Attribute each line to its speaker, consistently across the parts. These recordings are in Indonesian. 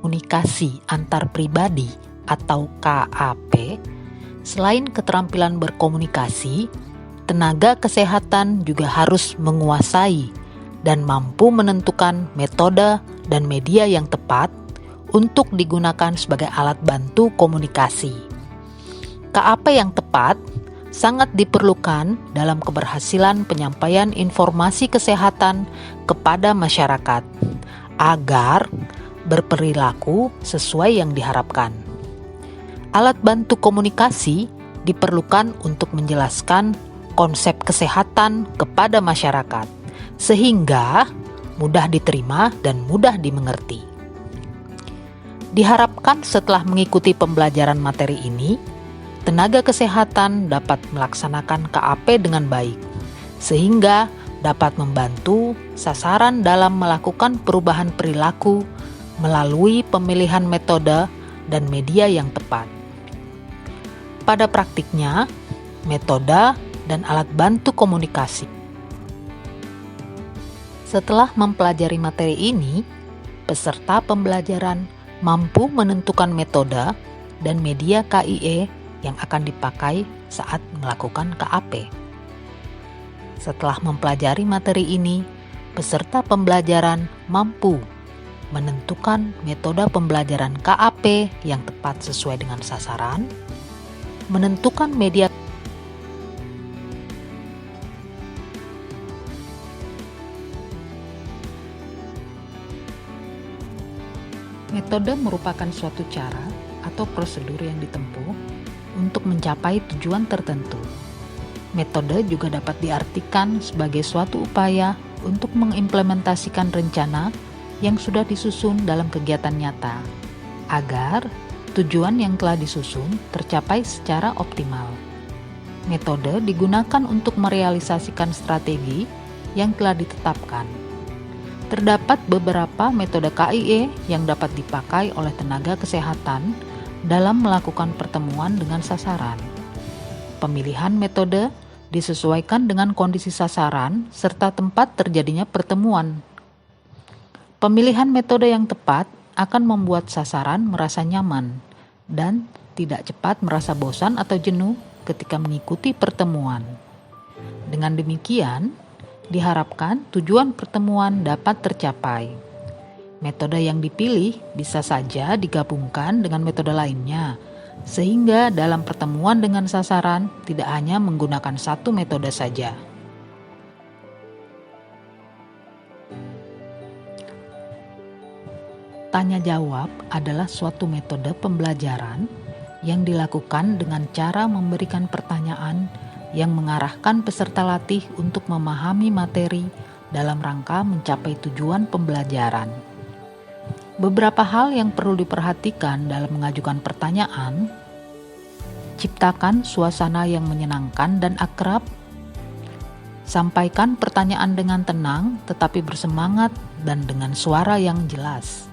Speaker 1: komunikasi antar pribadi atau KAP, selain keterampilan berkomunikasi, tenaga kesehatan juga harus menguasai dan mampu menentukan metode dan media yang tepat untuk digunakan sebagai alat bantu komunikasi. KAP yang tepat sangat diperlukan dalam keberhasilan penyampaian informasi kesehatan kepada masyarakat agar berperilaku sesuai yang diharapkan. Alat bantu komunikasi diperlukan untuk menjelaskan konsep kesehatan kepada masyarakat sehingga mudah diterima dan mudah dimengerti. Diharapkan setelah mengikuti pembelajaran materi ini, tenaga kesehatan dapat melaksanakan KAP dengan baik, sehingga dapat membantu sasaran dalam melakukan perubahan perilaku melalui pemilihan metode dan media yang tepat. Pada praktiknya, metode dan alat bantu komunikasi. Setelah mempelajari materi ini, peserta pembelajaran mampu menentukan metode dan media KIE yang akan dipakai saat melakukan KAP. Setelah mempelajari materi ini, peserta pembelajaran mampu menentukan metode pembelajaran KAP yang tepat sesuai dengan sasaran, menentukan media metode merupakan suatu cara atau prosedur yang ditempuh untuk mencapai tujuan tertentu. Metode juga dapat diartikan sebagai suatu upaya untuk mengimplementasikan rencana yang sudah disusun dalam kegiatan nyata, agar tujuan yang telah disusun tercapai secara optimal. Metode digunakan untuk merealisasikan strategi yang telah ditetapkan. Terdapat beberapa metode KIE yang dapat dipakai oleh tenaga kesehatan dalam melakukan pertemuan dengan sasaran. Pemilihan metode disesuaikan dengan kondisi sasaran serta tempat terjadinya pertemuan. Pemilihan metode yang tepat akan membuat sasaran merasa nyaman dan tidak cepat merasa bosan atau jenuh ketika mengikuti pertemuan. Dengan demikian, diharapkan tujuan pertemuan dapat tercapai. Metode yang dipilih bisa saja digabungkan dengan metode lainnya, sehingga dalam pertemuan dengan sasaran tidak hanya menggunakan satu metode saja. Tanya jawab adalah suatu metode pembelajaran yang dilakukan dengan cara memberikan pertanyaan yang mengarahkan peserta latih untuk memahami materi dalam rangka mencapai tujuan pembelajaran. Beberapa hal yang perlu diperhatikan dalam mengajukan pertanyaan: ciptakan suasana yang menyenangkan dan akrab, sampaikan pertanyaan dengan tenang tetapi bersemangat dan dengan suara yang jelas.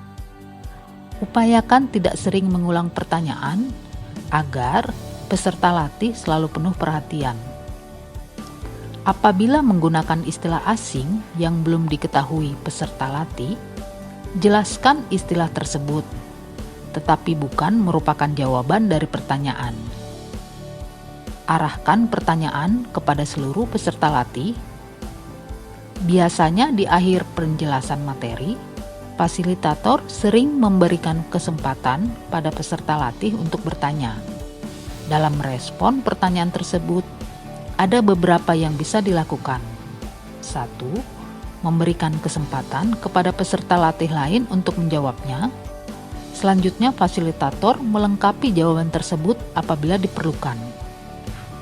Speaker 1: Upayakan tidak sering mengulang pertanyaan agar peserta latih selalu penuh perhatian. Apabila menggunakan istilah asing yang belum diketahui peserta latih, jelaskan istilah tersebut, tetapi bukan merupakan jawaban dari pertanyaan. Arahkan pertanyaan kepada seluruh peserta latih. Biasanya di akhir penjelasan materi, fasilitator sering memberikan kesempatan pada peserta latih untuk bertanya. Dalam merespon pertanyaan tersebut, ada beberapa yang bisa dilakukan. 1. Memberikan kesempatan kepada peserta latih lain untuk menjawabnya. Selanjutnya, fasilitator melengkapi jawaban tersebut apabila diperlukan.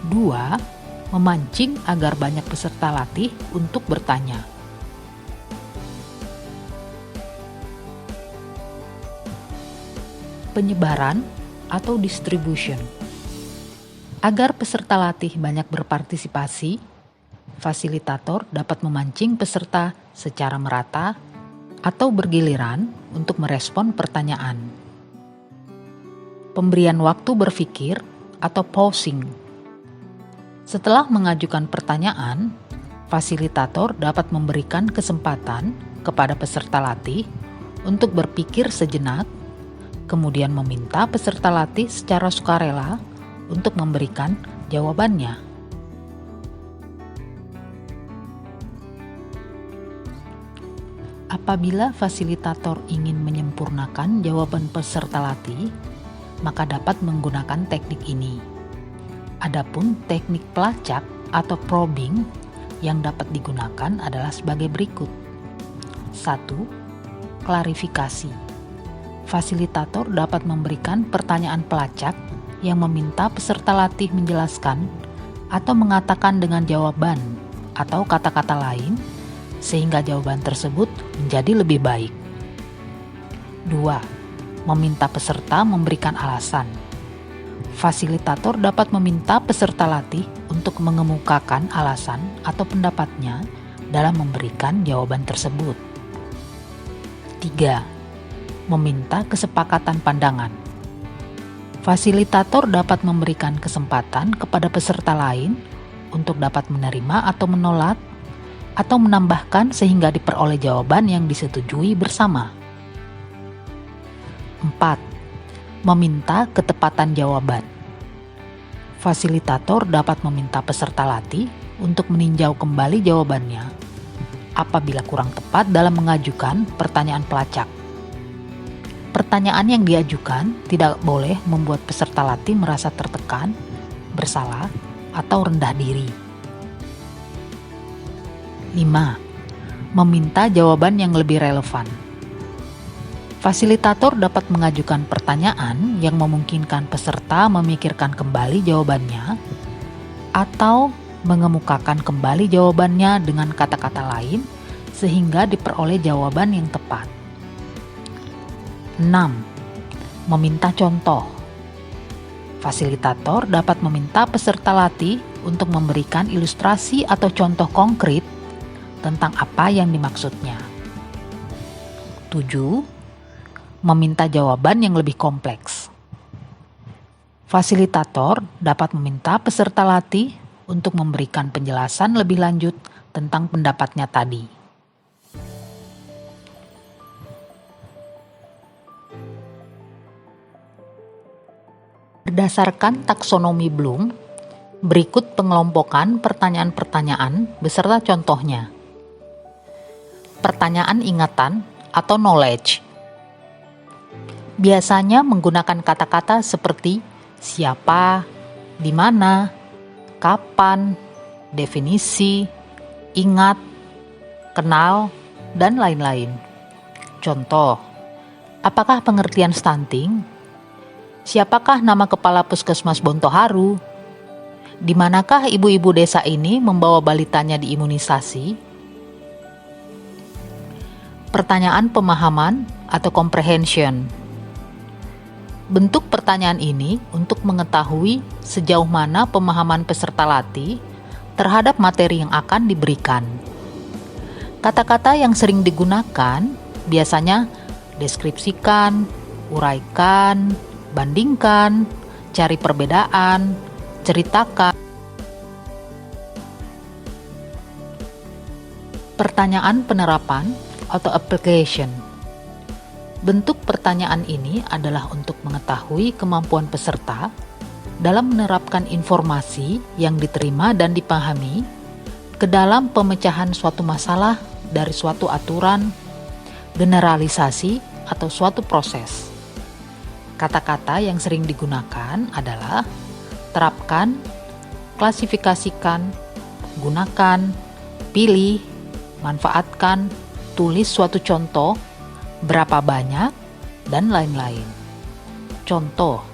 Speaker 1: 2. Memancing agar banyak peserta latih untuk bertanya. Penyebaran atau distribution. Agar peserta latih banyak berpartisipasi, fasilitator dapat memancing peserta secara merata atau bergiliran untuk merespon pertanyaan. Pemberian waktu berpikir atau pausing. Setelah mengajukan pertanyaan, fasilitator dapat memberikan kesempatan kepada peserta latih untuk berpikir sejenak kemudian meminta peserta latih secara sukarela untuk memberikan jawabannya. Apabila fasilitator ingin menyempurnakan jawaban peserta latih, maka dapat menggunakan teknik ini. Adapun teknik pelacak atau probing yang dapat digunakan adalah sebagai berikut. 1. Klarifikasi. Fasilitator dapat memberikan pertanyaan pelacak yang meminta peserta latih menjelaskan atau mengatakan dengan jawaban atau kata-kata lain sehingga jawaban tersebut menjadi lebih baik. 2. Meminta peserta memberikan alasan. Fasilitator dapat meminta peserta latih untuk mengemukakan alasan atau pendapatnya dalam memberikan jawaban tersebut. 3. Meminta kesepakatan pandangan. Fasilitator dapat memberikan kesempatan kepada peserta lain untuk dapat menerima atau menolak atau menambahkan sehingga diperoleh jawaban yang disetujui bersama. 4. Meminta ketepatan jawaban. Fasilitator dapat meminta peserta latih untuk meninjau kembali jawabannya apabila kurang tepat dalam mengajukan pertanyaan pelacak. Pertanyaan yang diajukan tidak boleh membuat peserta latih merasa tertekan, bersalah, atau rendah diri. 5. Meminta jawaban yang lebih relevan. Fasilitator dapat mengajukan pertanyaan yang memungkinkan peserta memikirkan kembali jawabannya atau mengemukakan kembali jawabannya dengan kata-kata lain sehingga diperoleh jawaban yang tepat. 6. Meminta contoh. Fasilitator dapat meminta peserta latih untuk memberikan ilustrasi atau contoh konkret tentang apa yang dimaksudnya. 7. Meminta jawaban yang lebih kompleks. Fasilitator dapat meminta peserta latih untuk memberikan penjelasan lebih lanjut tentang pendapatnya tadi. Berdasarkan taksonomi Bloom, berikut pengelompokan pertanyaan-pertanyaan beserta contohnya. Pertanyaan ingatan atau knowledge. Biasanya menggunakan kata-kata seperti siapa, di mana, kapan, definisi, ingat, kenal, dan lain-lain. Contoh, apakah pengertian stunting? Siapakah nama kepala puskesmas Bontoharu? Di manakah ibu-ibu desa ini membawa balitanya diimunisasi? Pertanyaan pemahaman atau comprehension. Bentuk pertanyaan ini untuk mengetahui sejauh mana pemahaman peserta latih terhadap materi yang akan diberikan. Kata-kata yang sering digunakan biasanya deskripsikan, uraikan, bandingkan, cari perbedaan, ceritakan. Pertanyaan penerapan atau application. Bentuk pertanyaan ini adalah untuk mengetahui kemampuan peserta dalam menerapkan informasi yang diterima dan dipahami ke dalam pemecahan suatu masalah dari suatu aturan, generalisasi, atau suatu proses. Kata-kata yang sering digunakan adalah terapkan, klasifikasikan, gunakan, pilih, manfaatkan, tulis suatu contoh, berapa banyak, dan lain-lain. Contoh,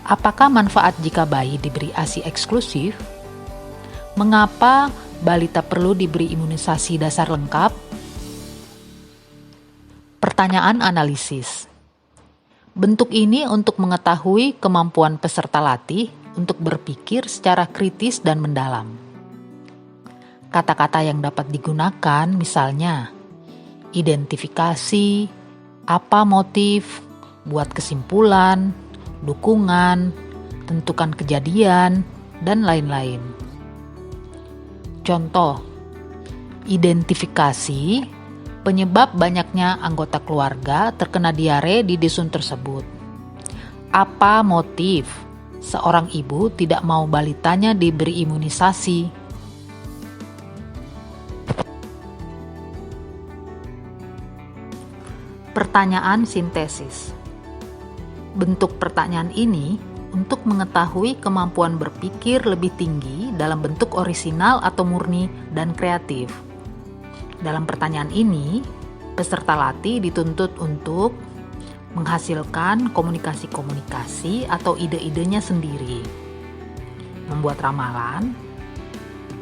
Speaker 1: apakah manfaat jika bayi diberi ASI eksklusif? Mengapa balita perlu diberi imunisasi dasar lengkap? Pertanyaan analisis. Bentuk ini untuk mengetahui kemampuan peserta latih untuk berpikir secara kritis dan mendalam. Kata-kata yang dapat digunakan misalnya identifikasi, apa motif, buat kesimpulan, dukungan, tentukan kejadian, dan lain-lain. Contoh, identifikasi Penyebab banyaknya anggota keluarga terkena diare di dusun tersebut. Apa motif seorang ibu tidak mau balitanya diberi imunisasi? Pertanyaan sintesis. Bentuk pertanyaan ini untuk mengetahui kemampuan berpikir lebih tinggi dalam bentuk orisinal atau murni dan kreatif. Dalam pertanyaan ini, peserta latih dituntut untuk menghasilkan komunikasi-komunikasi atau ide-idenya sendiri, membuat ramalan,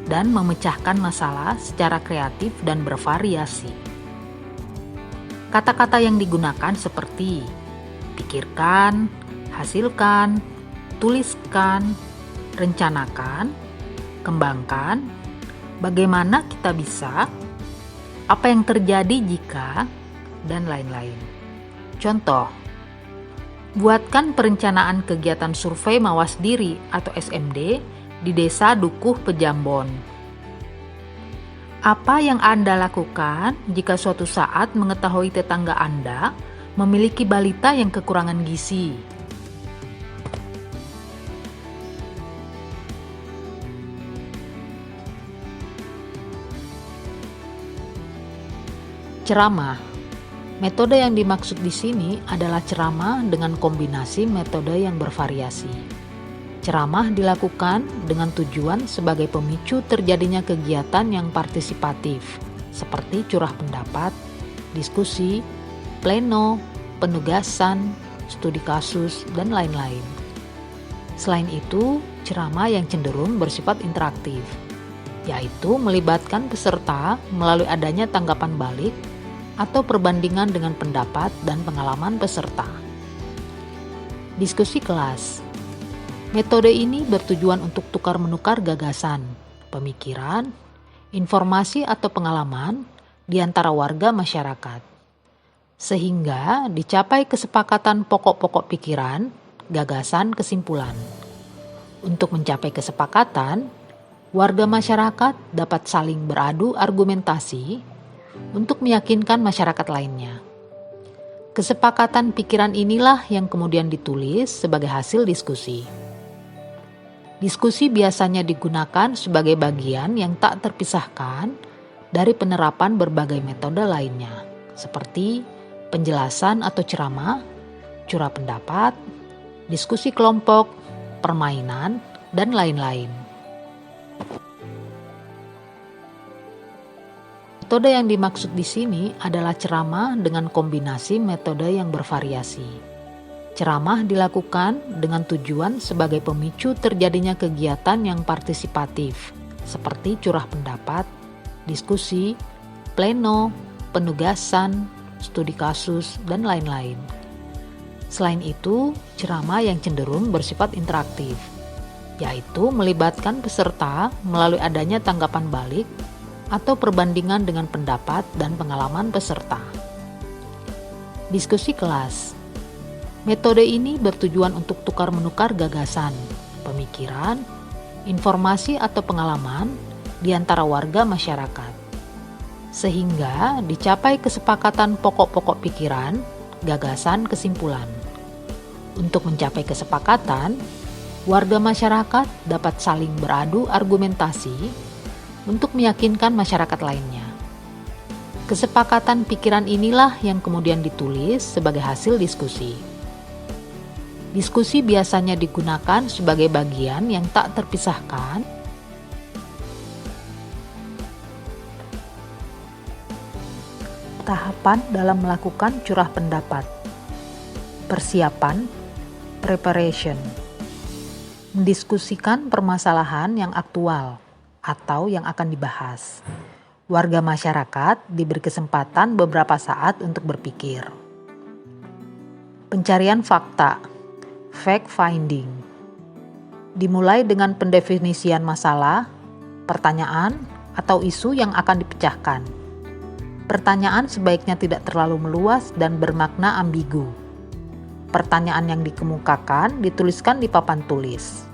Speaker 1: dan memecahkan masalah secara kreatif dan bervariasi. Kata-kata yang digunakan seperti pikirkan, hasilkan, tuliskan, rencanakan, kembangkan, bagaimana kita bisa, apa yang terjadi jika, dan lain-lain. Contoh, buatkan perencanaan kegiatan survei mawas diri atau SMD di Desa Dukuh Pejambon. Apa yang Anda lakukan jika suatu saat mengetahui tetangga Anda memiliki balita yang kekurangan gizi? Ceramah. Metode yang dimaksud di sini adalah ceramah dengan kombinasi metode yang bervariasi. Ceramah dilakukan dengan tujuan sebagai pemicu terjadinya kegiatan yang partisipatif, seperti curah pendapat, diskusi, pleno, penugasan, studi kasus, dan lain-lain. Selain itu, ceramah yang cenderung bersifat interaktif, yaitu melibatkan peserta melalui adanya tanggapan balik atau perbandingan dengan pendapat dan pengalaman peserta. Diskusi kelas. Metode ini bertujuan untuk tukar-menukar gagasan, pemikiran, informasi atau pengalaman di antara warga masyarakat, sehingga dicapai kesepakatan pokok-pokok pikiran, gagasan, kesimpulan. Untuk mencapai kesepakatan, warga masyarakat dapat saling beradu argumentasi untuk meyakinkan masyarakat lainnya. Kesepakatan pikiran inilah yang kemudian ditulis sebagai hasil diskusi. Diskusi biasanya digunakan sebagai bagian yang tak terpisahkan dari penerapan berbagai metode lainnya, seperti penjelasan atau ceramah, curah pendapat, diskusi kelompok, permainan, dan lain-lain. Metode yang dimaksud di sini adalah ceramah dengan kombinasi metode yang bervariasi. Ceramah dilakukan dengan tujuan sebagai pemicu terjadinya kegiatan yang partisipatif, seperti curah pendapat, diskusi, pleno, penugasan, studi kasus, dan lain-lain. Selain itu, ceramah yang cenderung bersifat interaktif, yaitu melibatkan peserta melalui adanya tanggapan balik atau perbandingan dengan pendapat dan pengalaman peserta. Diskusi kelas. Metode ini bertujuan untuk tukar-menukar gagasan, pemikiran, informasi atau pengalaman di antara warga masyarakat, sehingga dicapai kesepakatan pokok-pokok pikiran, gagasan, kesimpulan. Untuk mencapai kesepakatan, warga masyarakat dapat saling beradu argumentasi untuk meyakinkan masyarakat lainnya. Kesepakatan pikiran inilah yang kemudian ditulis sebagai hasil diskusi. Diskusi biasanya digunakan sebagai bagian yang tak terpisahkan tahapan dalam melakukan curah pendapat. Persiapan, preparation. Mendiskusikan permasalahan yang aktual atau yang akan dibahas. Warga masyarakat diberi kesempatan beberapa saat untuk berpikir. Pencarian fakta, fact finding. Dimulai dengan pendefinisian masalah, pertanyaan, atau isu yang akan dipecahkan. Pertanyaan sebaiknya tidak terlalu meluas dan bermakna ambigu. Pertanyaan yang dikemukakan dituliskan di papan tulis.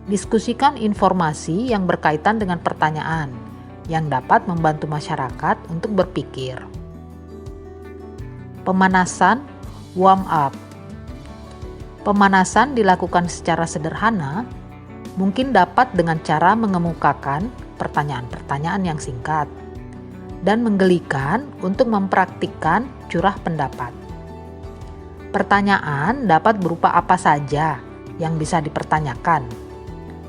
Speaker 1: Diskusikan informasi yang berkaitan dengan pertanyaan yang dapat membantu masyarakat untuk berpikir. Pemanasan, warm up. Pemanasan dilakukan secara sederhana, mungkin dapat dengan cara mengemukakan pertanyaan-pertanyaan yang singkat dan menggelikan untuk mempraktikkan curah pendapat. Pertanyaan dapat berupa apa saja yang bisa dipertanyakan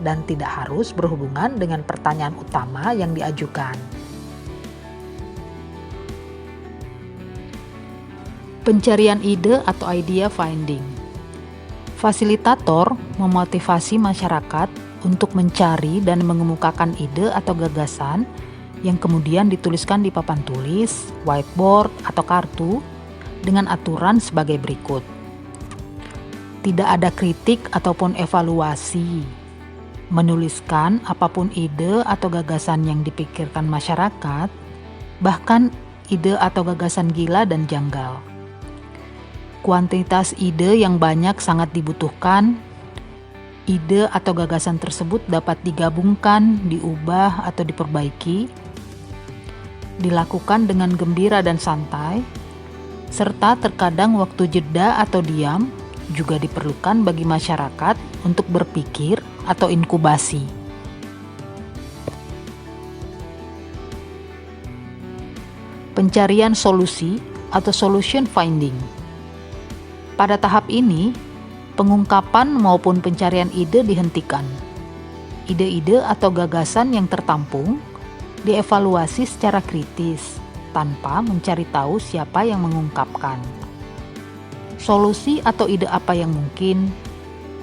Speaker 1: dan tidak harus berhubungan dengan pertanyaan utama yang diajukan. Pencarian ide atau idea finding. Fasilitator memotivasi masyarakat untuk mencari dan mengemukakan ide atau gagasan yang kemudian dituliskan di papan tulis, whiteboard, atau kartu dengan aturan sebagai berikut. Tidak ada kritik ataupun evaluasi. Menuliskan apapun ide atau gagasan yang dipikirkan masyarakat, bahkan ide atau gagasan gila dan janggal. Kuantitas ide yang banyak sangat dibutuhkan. Ide atau gagasan tersebut dapat digabungkan, diubah, atau diperbaiki. Dilakukan dengan gembira dan santai, serta terkadang waktu jeda atau diam juga diperlukan bagi masyarakat untuk berpikir atau inkubasi. Pencarian solusi atau solution finding. Pada tahap ini, pengungkapan maupun pencarian ide dihentikan. Ide-ide atau gagasan yang tertampung dievaluasi secara kritis tanpa mencari tahu siapa yang mengungkapkan. Solusi atau ide apa yang mungkin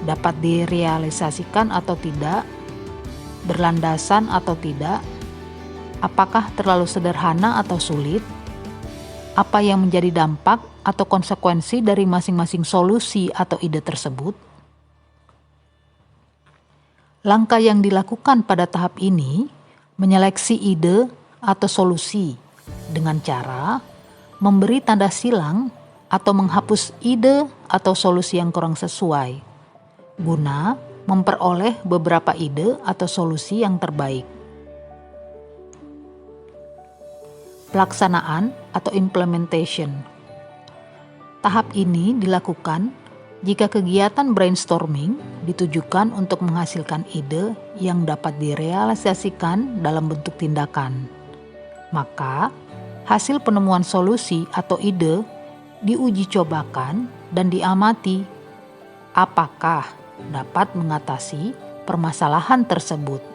Speaker 1: dapat direalisasikan atau tidak, berlandasan atau tidak, apakah terlalu sederhana atau sulit, apa yang menjadi dampak atau konsekuensi dari masing-masing solusi atau ide tersebut. Langkah yang dilakukan pada tahap ini menyeleksi ide atau solusi dengan cara memberi tanda silang atau menghapus ide atau solusi yang kurang sesuai, guna memperoleh beberapa ide atau solusi yang terbaik. Pelaksanaan atau implementation. Tahap ini dilakukan jika kegiatan brainstorming ditujukan untuk menghasilkan ide yang dapat direalisasikan dalam bentuk tindakan. Maka, hasil penemuan solusi atau ide diuji cobakan dan diamati apakah dapat mengatasi permasalahan tersebut.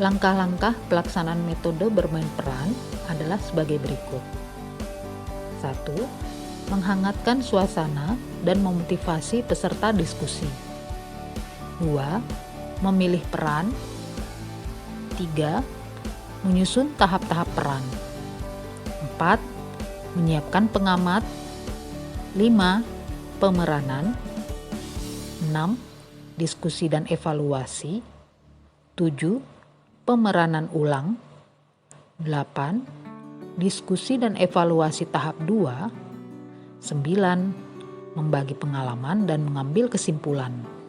Speaker 1: Langkah-langkah pelaksanaan metode bermain peran adalah sebagai berikut. 1. Menghangatkan suasana dan memotivasi peserta diskusi. 2. Memilih peran. 3. Menyusun tahap-tahap peran. 4. Menyiapkan pengamat. 5. Pemeranan. 6. Diskusi dan evaluasi. 7. Pemeranan ulang. 8. Diskusi dan evaluasi tahap 2. 9. Membagi pengalaman dan mengambil kesimpulan.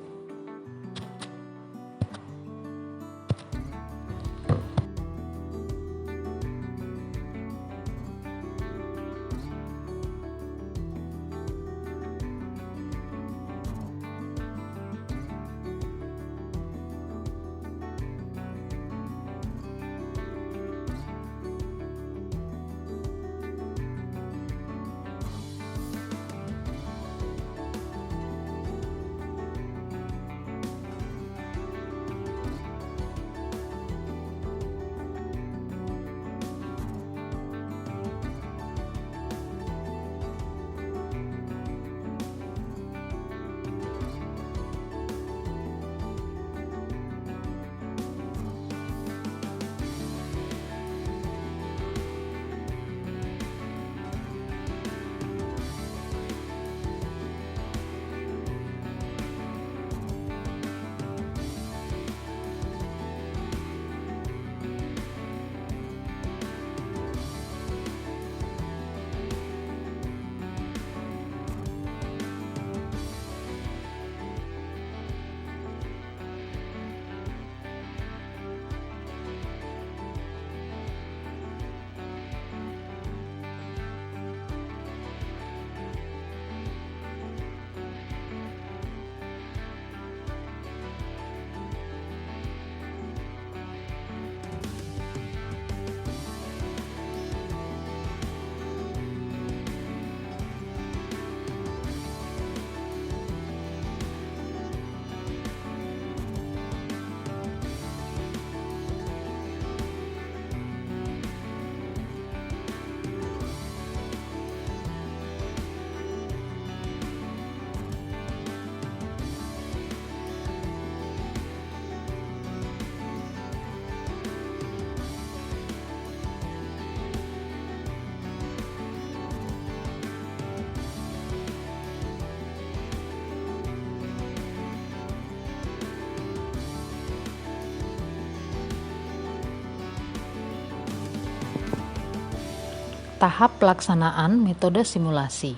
Speaker 1: Tahap pelaksanaan metode simulasi.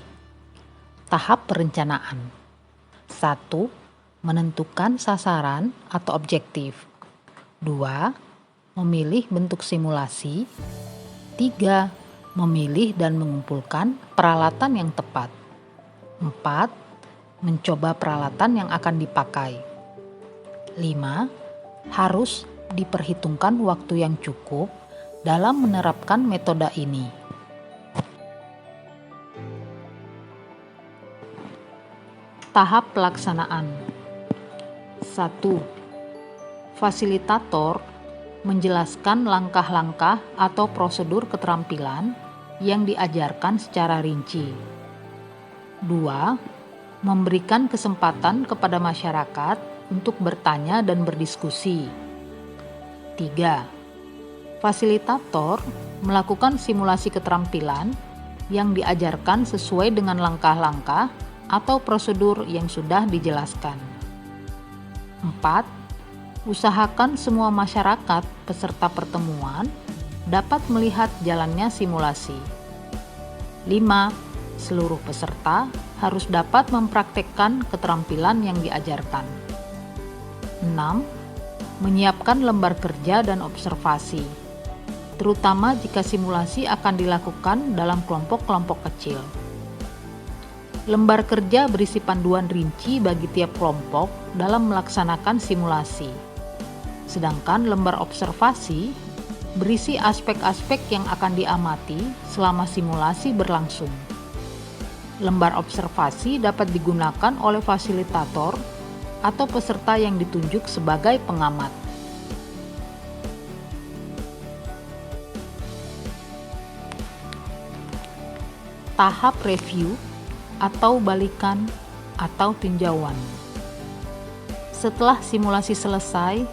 Speaker 1: Tahap perencanaan. 1. Menentukan sasaran atau objektif. 2. Memilih bentuk simulasi. 3. Memilih dan mengumpulkan peralatan yang tepat. 4. Mencoba peralatan yang akan dipakai. 5. Harus diperhitungkan waktu yang cukup dalam menerapkan metode ini. Tahap pelaksanaan. 1. Fasilitator menjelaskan langkah-langkah atau prosedur keterampilan yang diajarkan secara rinci. 2. Memberikan kesempatan kepada masyarakat untuk bertanya dan berdiskusi. 3. Fasilitator melakukan simulasi keterampilan yang diajarkan sesuai dengan langkah-langkah atau prosedur yang sudah dijelaskan. 4. Usahakan semua masyarakat peserta pertemuan dapat melihat jalannya simulasi. 5. Seluruh peserta harus dapat mempraktekkan keterampilan yang diajarkan. 6. Menyiapkan lembar kerja dan observasi, terutama jika simulasi akan dilakukan dalam kelompok-kelompok kecil. Lembar kerja berisi panduan rinci bagi tiap kelompok dalam melaksanakan simulasi. Sedangkan lembar observasi berisi aspek-aspek yang akan diamati selama simulasi berlangsung. Lembar observasi dapat digunakan oleh fasilitator atau peserta yang ditunjuk sebagai pengamat. Tahap review atau balikan atau tinjauan. Setelah simulasi selesai,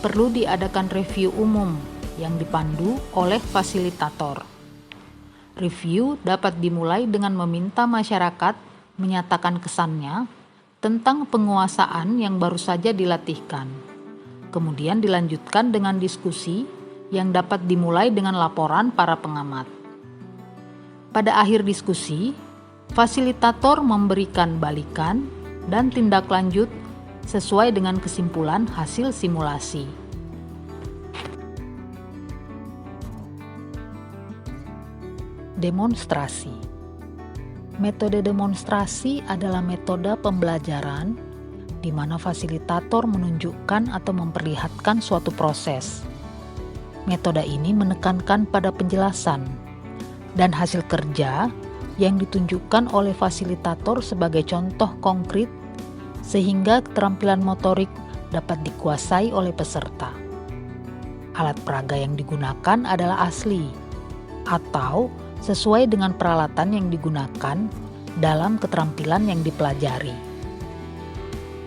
Speaker 1: perlu diadakan review umum yang dipandu oleh fasilitator. Review dapat dimulai dengan meminta masyarakat menyatakan kesannya tentang penguasaan yang baru saja dilatihkan. Kemudian dilanjutkan dengan diskusi yang dapat dimulai dengan laporan para pengamat. Pada akhir diskusi, fasilitator memberikan balikan dan tindak lanjut sesuai dengan kesimpulan hasil simulasi. Demonstrasi. Metode demonstrasi adalah metode pembelajaran di mana fasilitator menunjukkan atau memperlihatkan suatu proses. Metode ini menekankan pada penjelasan dan hasil kerja yang ditunjukkan oleh fasilitator sebagai contoh konkret sehingga keterampilan motorik dapat dikuasai oleh peserta. Alat peraga yang digunakan adalah asli atau sesuai dengan peralatan yang digunakan dalam keterampilan yang dipelajari.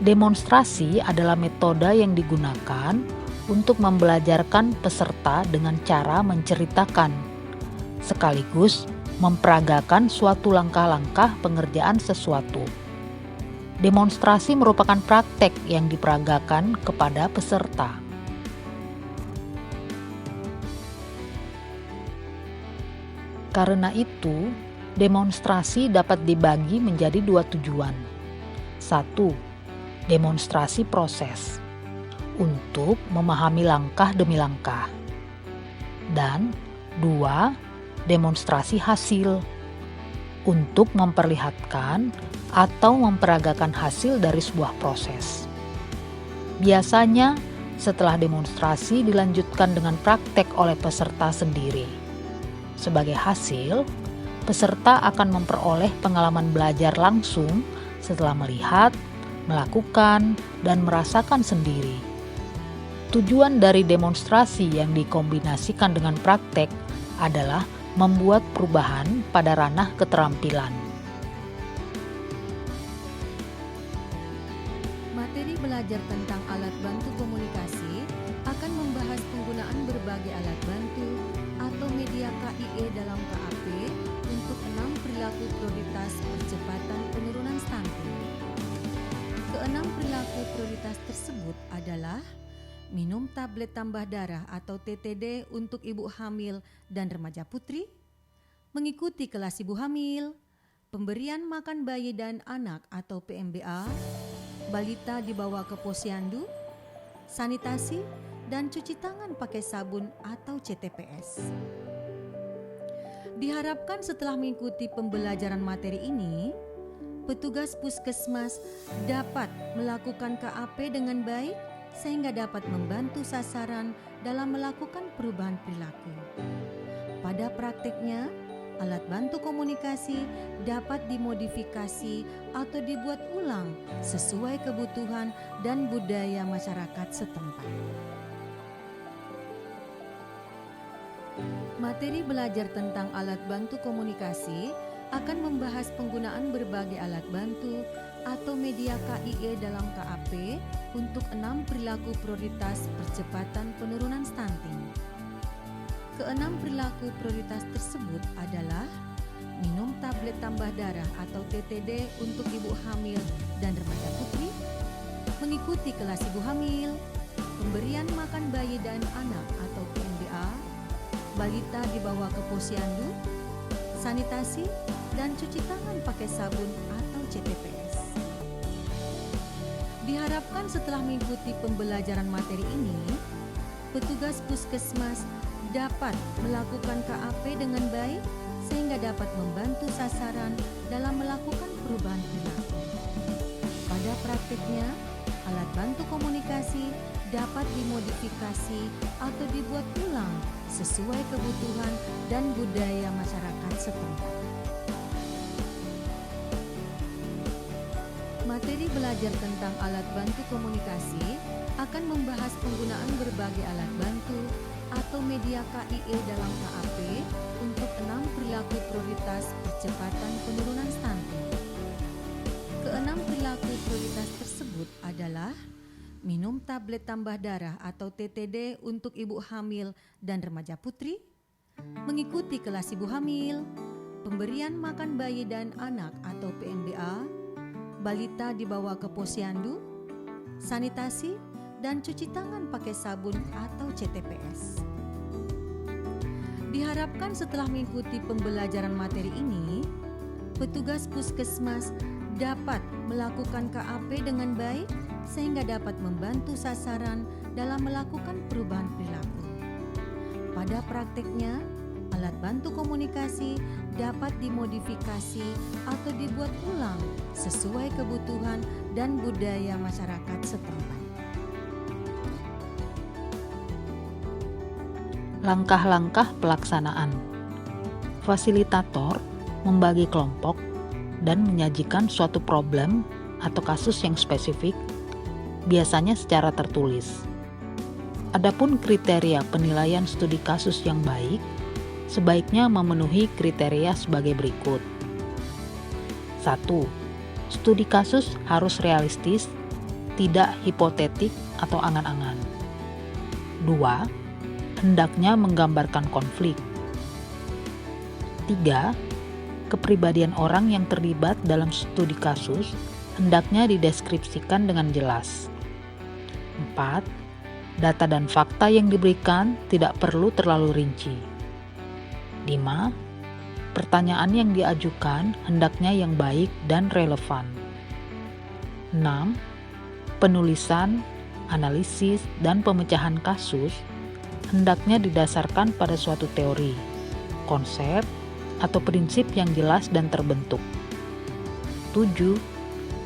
Speaker 1: Demonstrasi adalah metode yang digunakan untuk membelajarkan peserta dengan cara menceritakan, sekaligus memperagakan suatu langkah-langkah pengerjaan sesuatu. Demonstrasi merupakan praktek yang diperagakan kepada peserta. Karena itu, demonstrasi dapat dibagi menjadi dua tujuan. 1. Demonstrasi proses untuk memahami langkah demi langkah. Dan 2. Demonstrasi hasil untuk memperlihatkan atau memperagakan hasil dari sebuah proses. Biasanya, setelah demonstrasi dilanjutkan dengan praktek oleh peserta sendiri. Sebagai hasil, peserta akan memperoleh pengalaman belajar langsung setelah melihat, melakukan, dan merasakan sendiri. Tujuan dari demonstrasi yang dikombinasikan dengan praktek adalah membuat perubahan pada ranah keterampilan.
Speaker 2: Materi belajar tentang alat bantu komunikasi akan membahas penggunaan berbagai alat bantu atau media KIE dalam KAP untuk 6 perilaku prioritas percepatan penurunan stunting. Keenam perilaku prioritas tersebut adalah minum tablet tambah darah atau TTD untuk ibu hamil dan remaja putri, mengikuti kelas ibu hamil, pemberian makan bayi dan anak atau PMBA, balita dibawa ke posyandu, sanitasi, dan cuci tangan pakai sabun atau CTPS. Diharapkan setelah mengikuti pembelajaran materi ini, petugas puskesmas dapat melakukan KAP dengan baik sehingga dapat membantu sasaran dalam melakukan perubahan perilaku. Pada praktiknya, alat bantu komunikasi dapat dimodifikasi atau dibuat ulang sesuai kebutuhan dan budaya masyarakat setempat. Materi belajar tentang alat bantu komunikasi akan membahas penggunaan berbagai alat bantu atau media KIE dalam KAP untuk 6 perilaku prioritas percepatan penurunan stunting. Keenam perilaku prioritas tersebut adalah minum tablet tambah darah atau TTD untuk ibu hamil dan remaja putri, mengikuti kelas ibu hamil, pemberian makan bayi dan anak atau PMBA, balita dibawa ke posyandu, sanitasi, dan cuci tangan pakai sabun atau CTPS. Diharapkan setelah mengikuti pembelajaran materi ini, petugas puskesmas dapat melakukan KAP dengan baik sehingga dapat membantu sasaran dalam melakukan perubahan perilaku. Pada praktiknya, alat bantu komunikasi dapat dimodifikasi atau dibuat ulang sesuai kebutuhan dan budaya masyarakat setempat. Materi belajar tentang alat bantu komunikasi akan membahas penggunaan berbagai alat bantu atau media KIE dalam KAP untuk 6 perilaku prioritas percepatan penurunan stunting. Keenam perilaku prioritas tersebut adalah minum tablet tambah darah atau TTD untuk ibu hamil dan remaja putri, mengikuti kelas ibu hamil, pemberian makan bayi dan anak atau PMBA, balita dibawa ke posyandu, sanitasi, dan cuci tangan pakai sabun atau CTPS. Diharapkan setelah mengikuti pembelajaran materi ini, petugas puskesmas dapat melakukan KAP dengan baik sehingga dapat membantu sasaran dalam melakukan perubahan perilaku. Pada praktiknya, alat bantu komunikasi dapat dimodifikasi atau dibuat ulang sesuai kebutuhan dan budaya masyarakat setempat.
Speaker 1: Langkah-langkah pelaksanaan. Fasilitator membagi kelompok dan menyajikan suatu problem atau kasus yang spesifik, biasanya secara tertulis. Adapun kriteria penilaian studi kasus yang baik, sebaiknya memenuhi kriteria sebagai berikut. 1. Studi kasus harus realistis, tidak hipotetik atau angan-angan. 2. Hendaknya menggambarkan konflik. 3. Kepribadian orang yang terlibat dalam studi kasus hendaknya dideskripsikan dengan jelas. 4. Data dan fakta yang diberikan tidak perlu terlalu rinci. 5. Pertanyaan yang diajukan hendaknya yang baik dan relevan. 6. Penulisan, analisis, dan pemecahan kasus hendaknya didasarkan pada suatu teori, konsep, atau prinsip yang jelas dan terbentuk. 7.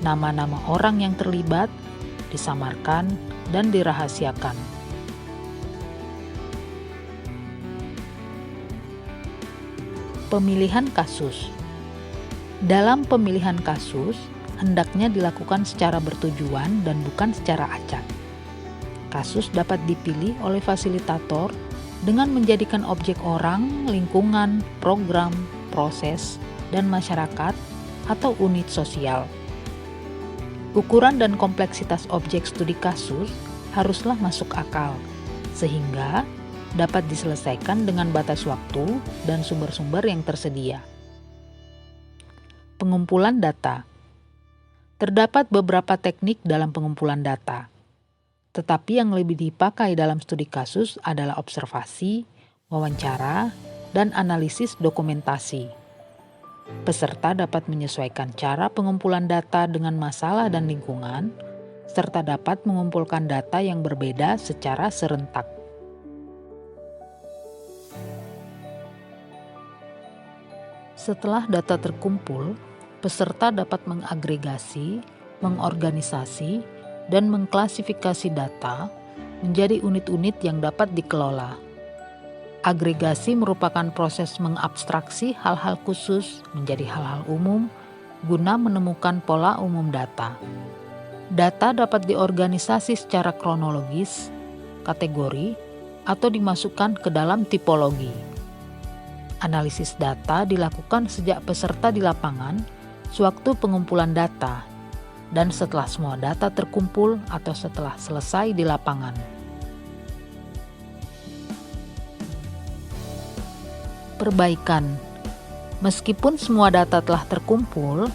Speaker 1: Nama-nama orang yang terlibat disamarkan dan dirahasiakan. Pemilihan kasus. Dalam pemilihan kasus, hendaknya dilakukan secara bertujuan dan bukan secara acak. Kasus dapat dipilih oleh fasilitator dengan menjadikan objek orang, lingkungan, program, proses, dan masyarakat atau unit sosial. Ukuran dan kompleksitas objek studi kasus haruslah masuk akal, sehingga dapat diselesaikan dengan batas waktu dan sumber-sumber yang tersedia. Pengumpulan data. Terdapat beberapa teknik dalam pengumpulan data. Tetapi yang lebih dipakai dalam studi kasus adalah observasi, wawancara, dan analisis dokumentasi. Peserta dapat menyesuaikan cara pengumpulan data dengan masalah dan lingkungan, serta dapat mengumpulkan data yang berbeda secara serentak. Setelah data terkumpul, peserta dapat mengagregasi, mengorganisasi, dan mengklasifikasi data menjadi unit-unit yang dapat dikelola. Agregasi merupakan proses mengabstraksi hal-hal khusus menjadi hal-hal umum guna menemukan pola umum data. Data dapat diorganisasi secara kronologis, kategori, atau dimasukkan ke dalam tipologi. Analisis data dilakukan sejak peserta di lapangan sewaktu pengumpulan data dan setelah semua data terkumpul atau setelah selesai di lapangan. Perbaikan. Meskipun semua data telah terkumpul,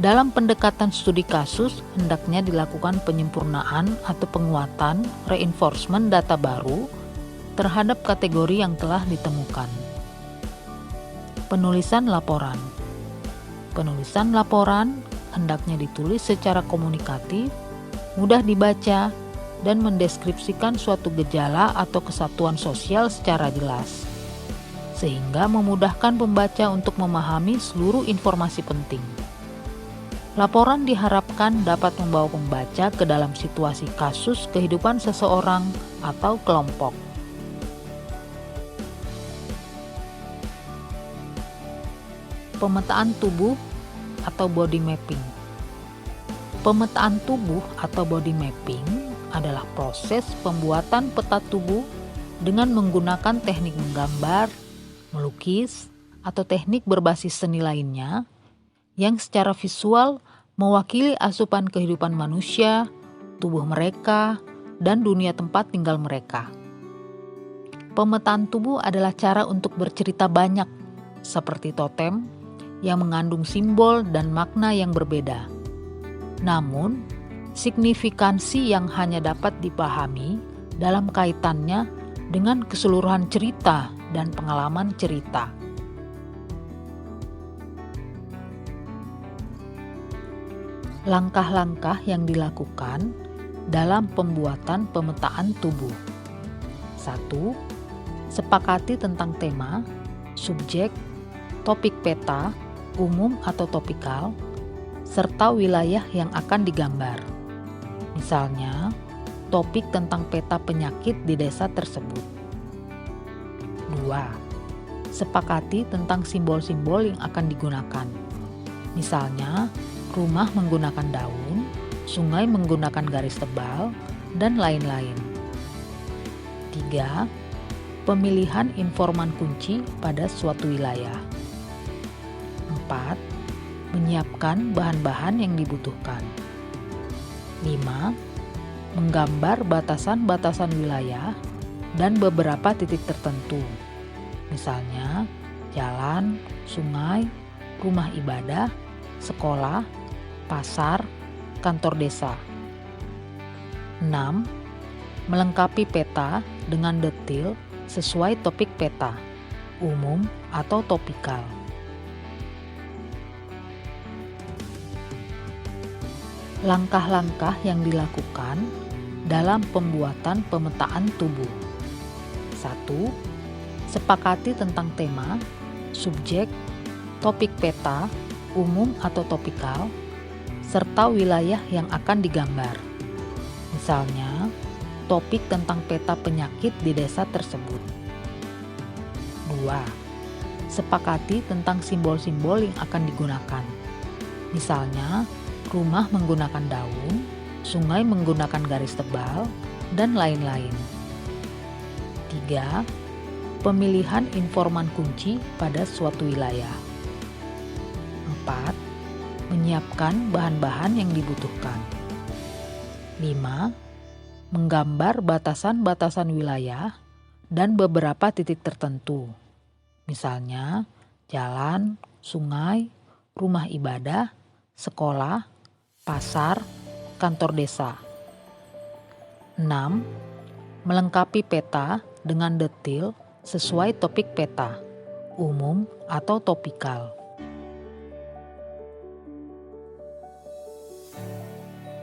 Speaker 1: dalam pendekatan studi kasus hendaknya dilakukan penyempurnaan atau penguatan reinforcement data baru terhadap kategori yang telah ditemukan. Penulisan laporan. Penulisan laporan hendaknya ditulis secara komunikatif, mudah dibaca, dan mendeskripsikan suatu gejala atau kesatuan sosial secara jelas, sehingga memudahkan pembaca untuk memahami seluruh informasi penting. Laporan diharapkan dapat membawa pembaca ke dalam situasi kasus kehidupan seseorang atau kelompok. Pemetaan tubuh atau body mapping. Pemetaan tubuh atau body mapping adalah proses pembuatan peta tubuh dengan menggunakan teknik menggambar, melukis, atau teknik berbasis seni lainnya yang secara visual mewakili asupan kehidupan manusia, tubuh mereka, dan dunia tempat tinggal mereka. Pemetaan tubuh adalah cara untuk bercerita banyak, seperti totem, yang mengandung simbol dan makna yang berbeda. Namun, signifikansi yang hanya dapat dipahami dalam kaitannya dengan keseluruhan cerita dan pengalaman cerita. Langkah-langkah yang dilakukan dalam pembuatan pemetaan tubuh. 1. Sepakati tentang tema, subjek, topik peta, umum atau topikal, serta wilayah yang akan digambar. Misalnya, topik tentang peta penyakit di desa tersebut. 2. Sepakati tentang simbol-simbol yang akan digunakan. Misalnya, rumah menggunakan daun, sungai menggunakan garis tebal, dan lain-lain. 3. Pemilihan informan kunci pada suatu wilayah. 4. Menyiapkan bahan-bahan yang dibutuhkan. 5. Menggambar batasan-batasan wilayah dan beberapa titik tertentu. Misalnya, jalan, sungai, rumah ibadah, sekolah, pasar, kantor desa. 6. Melengkapi peta dengan detail sesuai topik peta, umum atau topikal. Langkah-langkah yang dilakukan dalam pembuatan pemetaan tubuh. 1. Sepakati tentang tema, subjek, topik peta, umum atau topikal, serta wilayah yang akan digambar. Misalnya, topik tentang peta penyakit di desa tersebut. 2. Sepakati tentang simbol-simbol yang akan digunakan. Misalnya, rumah menggunakan daun, sungai menggunakan garis tebal, dan lain-lain. 3. Pemilihan informan kunci pada suatu wilayah. 4. Menyiapkan bahan-bahan yang dibutuhkan. 5. Menggambar batasan-batasan wilayah dan beberapa titik tertentu. Misalnya, jalan, sungai, rumah ibadah, sekolah, pasar, kantor desa. 6. Melengkapi peta dengan detail sesuai topik peta, umum atau topikal.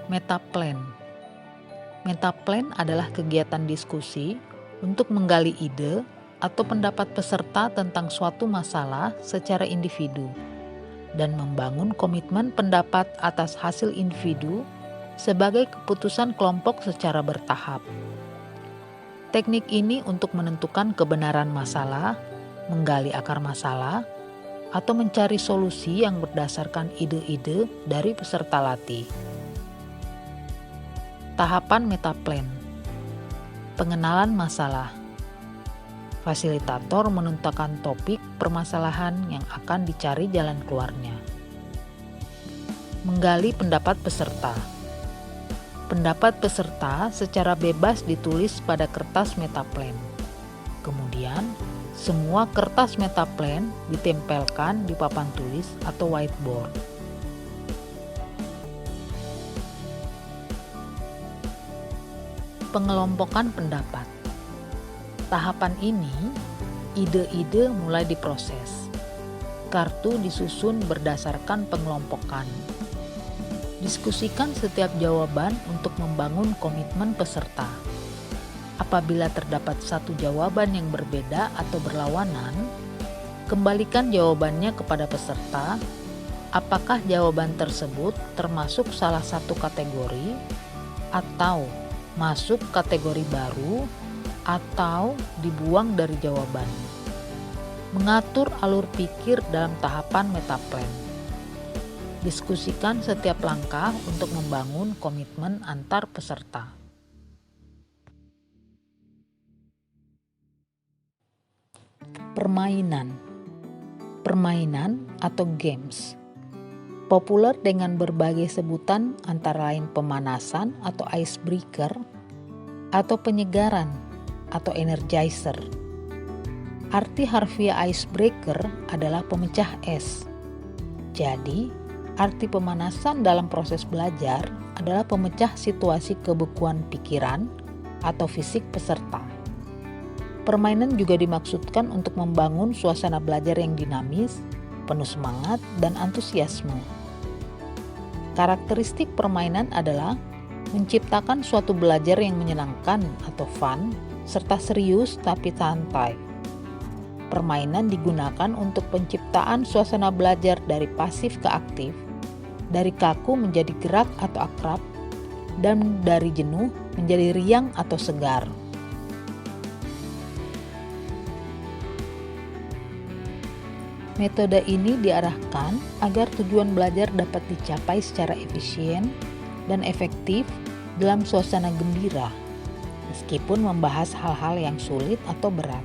Speaker 1: Metaplan. Metaplan adalah kegiatan diskusi untuk menggali ide atau pendapat peserta tentang suatu masalah secara individu dan membangun komitmen pendapat atas hasil individu sebagai keputusan kelompok secara bertahap. Teknik ini untuk menentukan kebenaran masalah, menggali akar masalah, atau mencari solusi yang berdasarkan ide-ide dari peserta latih. Tahapan metaplan. Pengenalan masalah. Fasilitator menentukan topik permasalahan yang akan dicari jalan keluarnya. Menggali pendapat peserta. Pendapat peserta secara bebas ditulis pada kertas metaplan. Kemudian, semua kertas metaplan ditempelkan di papan tulis atau whiteboard. Pengelompokan pendapat. Tahapan ini, ide-ide mulai diproses. Kartu disusun berdasarkan pengelompokan. Diskusikan setiap jawaban untuk membangun komitmen peserta. Apabila terdapat satu jawaban yang berbeda atau berlawanan, kembalikan jawabannya kepada peserta. Apakah jawaban tersebut termasuk salah satu kategori atau masuk kategori baru atau dibuang dari jawaban. Mengatur alur pikir dalam tahapan metaplan. Diskusikan setiap langkah untuk membangun komitmen antar peserta. Permainan. Permainan atau games. Populer dengan berbagai sebutan antara lain pemanasan atau icebreaker, atau penyegaran atau energizer. Arti harfiah icebreaker adalah pemecah es. Jadi, arti pemanasan dalam proses belajar adalah pemecah situasi kebekuan pikiran atau fisik peserta. Permainan juga dimaksudkan untuk membangun suasana belajar yang dinamis, penuh semangat dan antusiasme. Karakteristik permainan adalah menciptakan suatu belajar yang menyenangkan atau fun, serta serius tapi santai. Permainan digunakan untuk penciptaan suasana belajar dari pasif ke aktif, dari kaku menjadi gerak atau akrab, dan dari jenuh menjadi riang atau segar. Metode ini diarahkan agar tujuan belajar dapat dicapai secara efisien dan efektif dalam suasana gembira, meskipun membahas hal-hal yang sulit atau berat.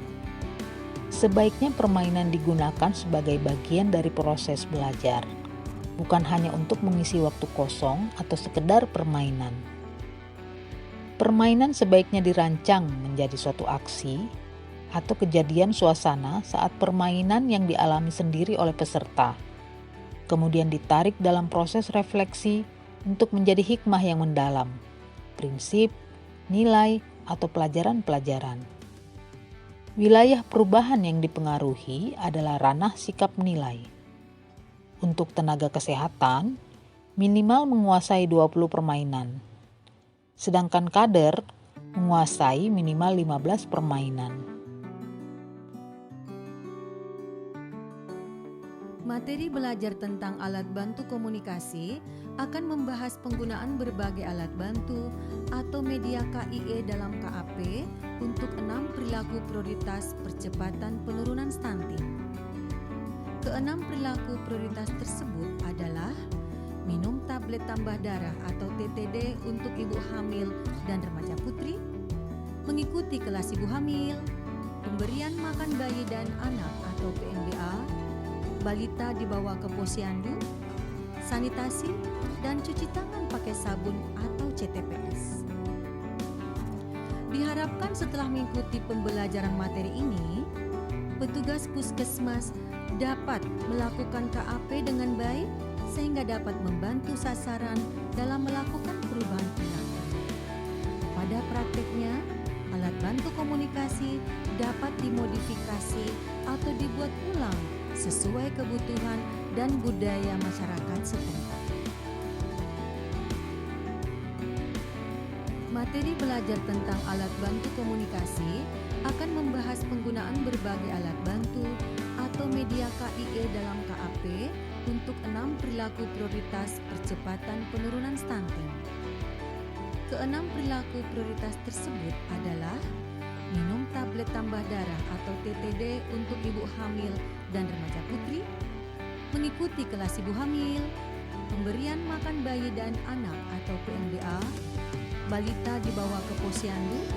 Speaker 1: Sebaiknya permainan digunakan sebagai bagian dari proses belajar, bukan hanya untuk mengisi waktu kosong atau sekedar permainan. Permainan sebaiknya dirancang menjadi suatu aksi atau kejadian suasana saat permainan yang dialami sendiri oleh peserta, kemudian ditarik dalam proses refleksi untuk menjadi hikmah yang mendalam, prinsip, nilai, atau pelajaran-pelajaran. Wilayah perubahan yang dipengaruhi adalah ranah sikap nilai. Untuk tenaga kesehatan, minimal menguasai 20 permainan, sedangkan kader menguasai minimal 15 permainan.
Speaker 2: Materi belajar tentang alat bantu komunikasi akan membahas penggunaan berbagai alat bantu atau media KIE dalam KAP untuk 6 perilaku prioritas percepatan penurunan stunting. Keenam perilaku prioritas tersebut adalah minum tablet tambah darah atau TTD untuk ibu hamil dan remaja putri, mengikuti kelas ibu hamil, pemberian makan bayi dan anak atau PMBA, balita dibawa ke posyandu, sanitasi, dan cuci tangan pakai sabun atau CTPS. Diharapkan setelah mengikuti pembelajaran materi ini, petugas puskesmas dapat melakukan KAP dengan baik sehingga dapat membantu sasaran dalam melakukan perubahan perilaku. Pada prakteknya, alat bantu komunikasi dapat dimodifikasi atau dibuat ulang sesuai kebutuhan dan budaya masyarakat setempat. Materi belajar tentang alat bantu komunikasi akan membahas penggunaan berbagai alat bantu atau media KIE dalam KAP untuk 6 perilaku prioritas percepatan penurunan stunting. Keenam perilaku prioritas tersebut adalah minum tablet tambah darah atau TTD untuk ibu hamil dan remaja putri, mengikuti kelas ibu hamil, pemberian makan bayi dan anak atau PMDA, balita dibawa ke posyandu,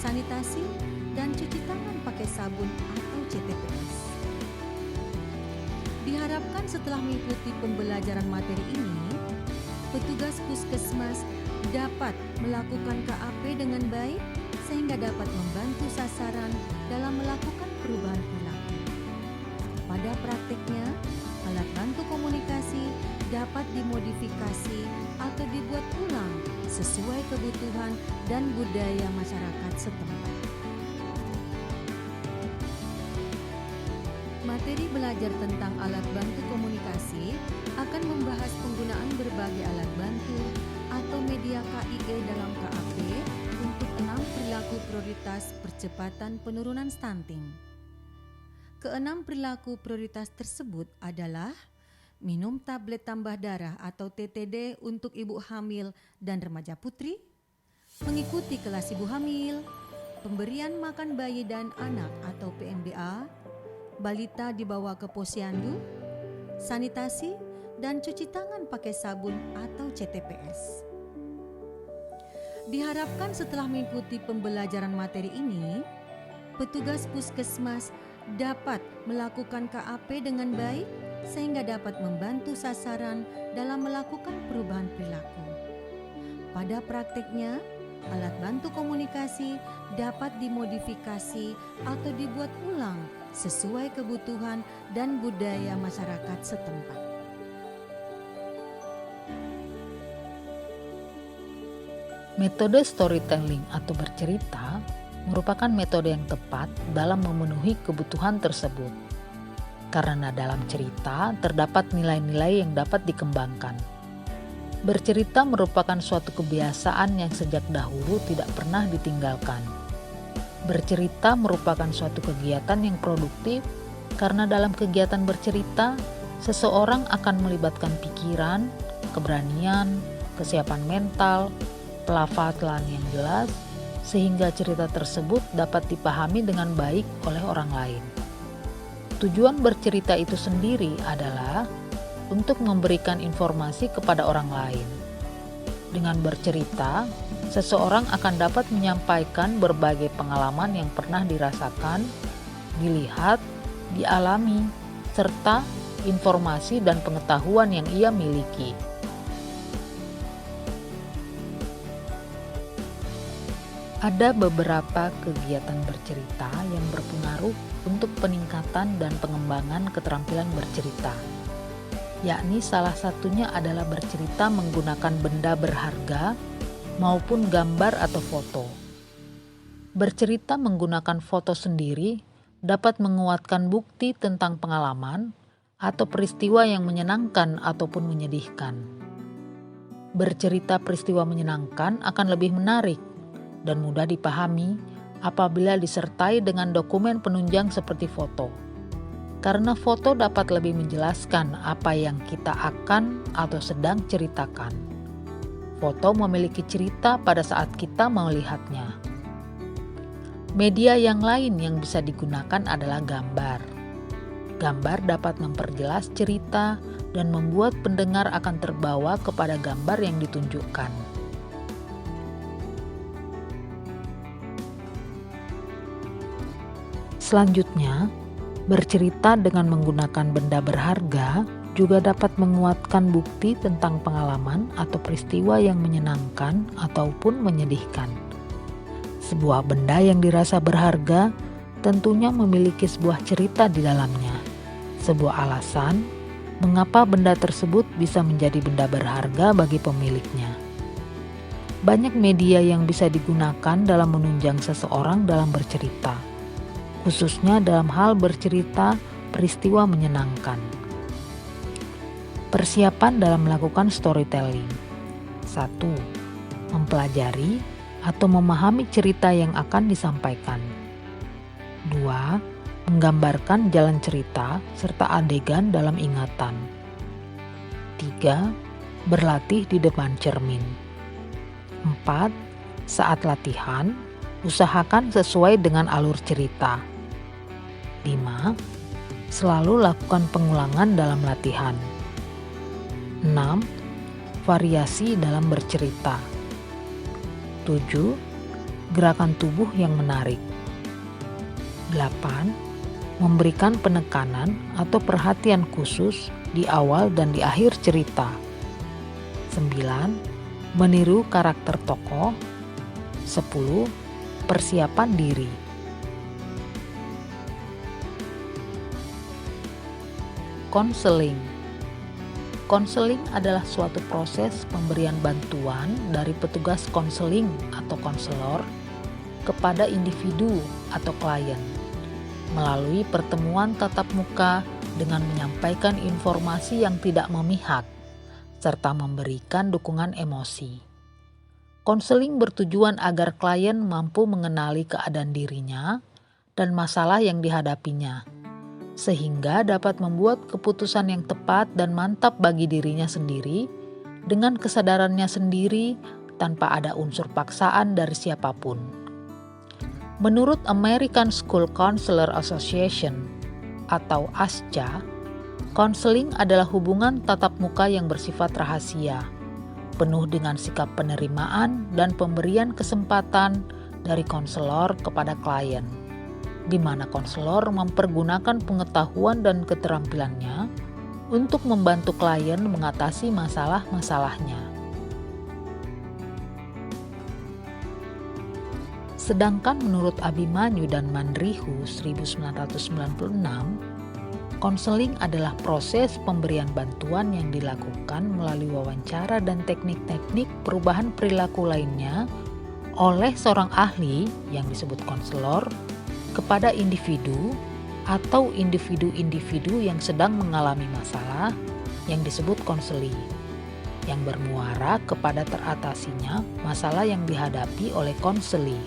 Speaker 2: sanitasi, dan cuci tangan pakai sabun atau CTPS. Diharapkan setelah mengikuti pembelajaran materi ini, petugas puskesmas dapat melakukan KAP dengan baik sehingga dapat membantu sasaran dalam melakukan perubahan perilaku. Pada praktiknya, alat bantu komunikasi dapat dimodifikasi atau dibuat ulang sesuai kebutuhan dan budaya masyarakat setempat. Materi belajar tentang alat bantu komunikasi akan membahas penggunaan berbagai alat bantu atau media KIE dalam KAP untuk 6 perilaku prioritas percepatan penurunan stunting. Keenam perilaku prioritas tersebut adalah minum tablet tambah darah atau TTD untuk ibu hamil dan remaja putri, mengikuti kelas ibu hamil, pemberian makan bayi dan anak atau PMDA, balita dibawa ke posyandu, sanitasi, dan cuci tangan pakai sabun atau CTPS. Diharapkan setelah mengikuti pembelajaran materi ini, petugas puskesmas dapat melakukan KAP dengan baik sehingga dapat membantu sasaran dalam melakukan perubahan perilaku. Pada praktiknya, alat bantu komunikasi dapat dimodifikasi atau dibuat ulang sesuai kebutuhan dan budaya masyarakat setempat.
Speaker 1: Metode storytelling atau bercerita merupakan metode yang tepat dalam memenuhi kebutuhan tersebut. Karena dalam cerita terdapat nilai-nilai yang dapat dikembangkan. Bercerita merupakan suatu kebiasaan yang sejak dahulu tidak pernah ditinggalkan. Bercerita merupakan suatu kegiatan yang produktif karena dalam kegiatan bercerita, seseorang akan melibatkan pikiran, keberanian, kesiapan mental, pelafalan yang jelas, sehingga cerita tersebut dapat dipahami dengan baik oleh orang lain. Tujuan bercerita itu sendiri adalah untuk memberikan informasi kepada orang lain. Dengan bercerita, seseorang akan dapat menyampaikan berbagai pengalaman yang pernah dirasakan, dilihat, dialami, serta informasi dan pengetahuan yang ia miliki. Ada beberapa kegiatan bercerita yang berpengaruh untuk peningkatan dan pengembangan keterampilan bercerita, yakni salah satunya adalah bercerita menggunakan benda berharga maupun gambar atau foto. Bercerita menggunakan foto sendiri dapat menguatkan bukti tentang pengalaman atau peristiwa yang menyenangkan ataupun menyedihkan. Bercerita peristiwa menyenangkan akan lebih menarik dan mudah dipahami apabila disertai dengan dokumen penunjang seperti foto. Karena foto dapat lebih menjelaskan apa yang kita akan atau sedang ceritakan. Foto memiliki cerita pada saat kita melihatnya. Media yang lain yang bisa digunakan adalah gambar. Gambar dapat memperjelas cerita dan membuat pendengar akan terbawa kepada gambar yang ditunjukkan. Selanjutnya, bercerita dengan menggunakan benda berharga juga dapat menguatkan bukti tentang pengalaman atau peristiwa yang menyenangkan ataupun menyedihkan. Sebuah benda yang dirasa berharga tentunya memiliki sebuah cerita di dalamnya, sebuah alasan mengapa benda tersebut bisa menjadi benda berharga bagi pemiliknya. Banyak media yang bisa digunakan dalam menunjang seseorang dalam bercerita, khususnya dalam hal bercerita peristiwa menyenangkan. Persiapan dalam melakukan storytelling. 1. Mempelajari atau memahami cerita yang akan disampaikan. 2. Menggambarkan jalan cerita serta adegan dalam ingatan. 3. Berlatih di depan cermin. 4. Saat latihan, usahakan sesuai dengan alur cerita. 5. Selalu lakukan pengulangan dalam latihan. 6. Variasi dalam bercerita. 7. Gerakan tubuh yang menarik. 8. Memberikan penekanan atau perhatian khusus di awal dan di akhir cerita. 9. Meniru karakter tokoh. 10. Persiapan diri. Konseling. Konseling adalah suatu proses pemberian bantuan dari petugas konseling atau konselor kepada individu atau klien melalui pertemuan tatap muka dengan menyampaikan informasi yang tidak memihak serta memberikan dukungan emosi. Konseling bertujuan agar klien mampu mengenali keadaan dirinya dan masalah yang dihadapinya, sehingga dapat membuat keputusan yang tepat dan mantap bagi dirinya sendiri dengan kesadarannya sendiri tanpa ada unsur paksaan dari siapapun. Menurut American School Counselor Association atau ASCA, konseling adalah hubungan tatap muka yang bersifat rahasia, penuh dengan sikap penerimaan dan pemberian kesempatan dari konselor kepada klien, di mana konselor mempergunakan pengetahuan dan keterampilannya untuk membantu klien mengatasi masalah-masalahnya. Sedangkan menurut Abimanyu dan Mandrihu 1996, konseling adalah proses pemberian bantuan yang dilakukan melalui wawancara dan teknik-teknik perubahan perilaku lainnya oleh seorang ahli yang disebut konselor kepada individu atau individu-individu yang sedang mengalami masalah yang disebut konseli, yang bermuara kepada teratasinya masalah yang dihadapi oleh konseli.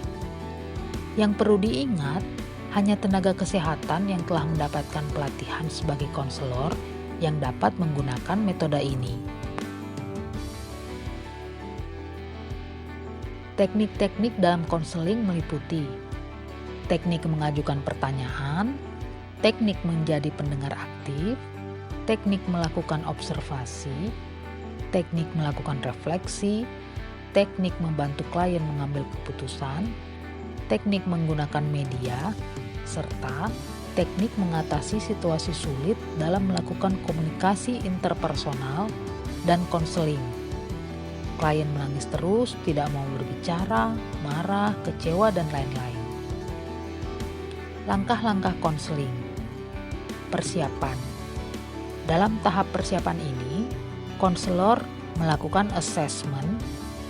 Speaker 1: Yang perlu diingat, hanya tenaga kesehatan yang telah mendapatkan pelatihan sebagai konselor yang dapat menggunakan metode ini. Teknik-teknik dalam konseling meliputi teknik mengajukan pertanyaan, teknik menjadi pendengar aktif, teknik melakukan observasi, teknik melakukan refleksi, teknik membantu klien mengambil keputusan, teknik menggunakan media, serta teknik mengatasi situasi sulit dalam melakukan komunikasi interpersonal dan konseling. Klien menangis terus, tidak mau berbicara, marah, kecewa, dan lain-lain. Langkah-langkah konseling. Persiapan. Dalam tahap persiapan ini, konselor melakukan assessment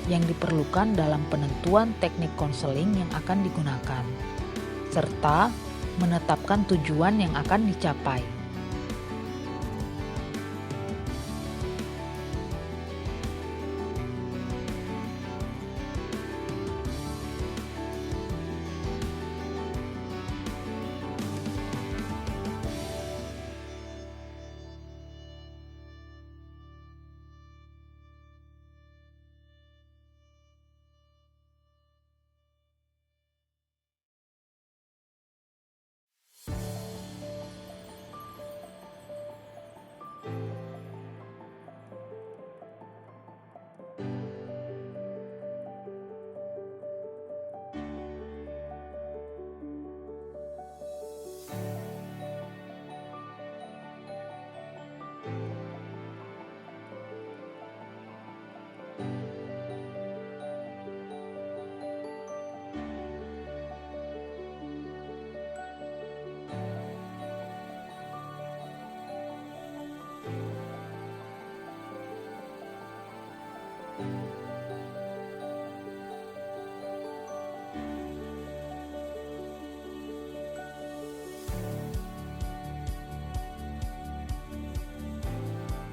Speaker 1: yang diperlukan dalam penentuan teknik konseling yang akan digunakan, serta menetapkan tujuan yang akan dicapai.